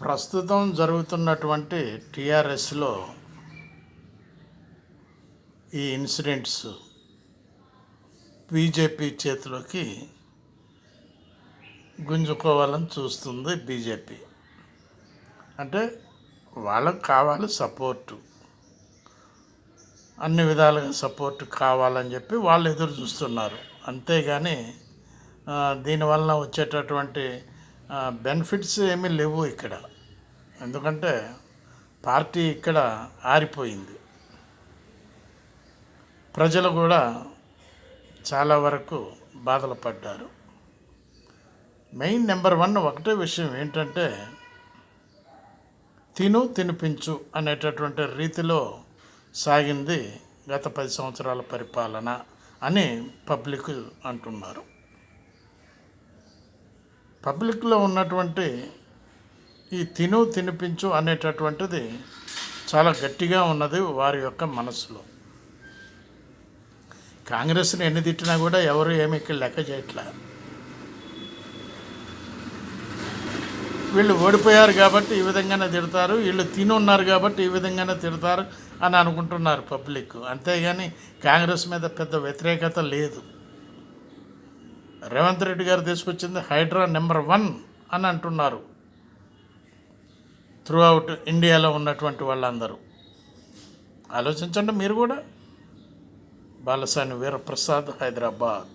ప్రస్తుతం జరుగుతున్నటువంటి టీఆర్ఎస్లో ఈ ఇన్సిడెంట్స్ బీజేపీ చేతిలోకి గుంజుకోవాలని చూస్తుంది బీజేపీ. అంటే వాళ్ళకు కావాలి సపోర్టు, అన్ని విధాలుగా సపోర్టు కావాలని చెప్పి వాళ్ళు ఎదురు చూస్తున్నారు. అంతేగాని దీనివల్ల వచ్చేటటువంటి బెనిఫిట్స్ ఏమీ లేవు ఇక్కడ. ఎందుకంటే పార్టీ ఇక్కడ ఆరిపోయింది. ప్రజలు కూడా చాలా వరకు బాధలు పడ్డారు. మెయిన్ నెంబర్ 1 ఒకటే విషయం ఏంటంటే తినిపించు అనేటటువంటి రీతిలో సాగింది గత 10 సంవత్సరాల పరిపాలన అని పబ్లిక్ అంటున్నారు. పబ్లిక్లో ఉన్నటువంటి ఈ తినిపించు అనేటటువంటిది చాలా గట్టిగా ఉన్నది వారి యొక్క మనసులో. కాంగ్రెస్ని ఎన్ని తిట్టినా కూడా ఎవరు ఏమి ఇక్కడ లెక్క చేయట్లా. వీళ్ళు ఓడిపోయారు కాబట్టి ఈ విధంగానే తిడతారు, వీళ్ళు ఉన్నారు కాబట్టి ఈ విధంగానే తిడతారు అని అనుకుంటున్నారు పబ్లిక్. అంతేగాని కాంగ్రెస్ మీద పెద్ద వ్యతిరేకత లేదు. రేవంత్ రెడ్డి గారు తీసుకొచ్చింది హైడ్రా నెంబర్ 1 అని అంటున్నారు త్రూ అవుట్ ఇండియాలో ఉన్నటువంటి వాళ్ళందరూ. ఆలోచించండి మీరు కూడా. బాలసాని వీరప్రసాద్, హైదరాబాద్.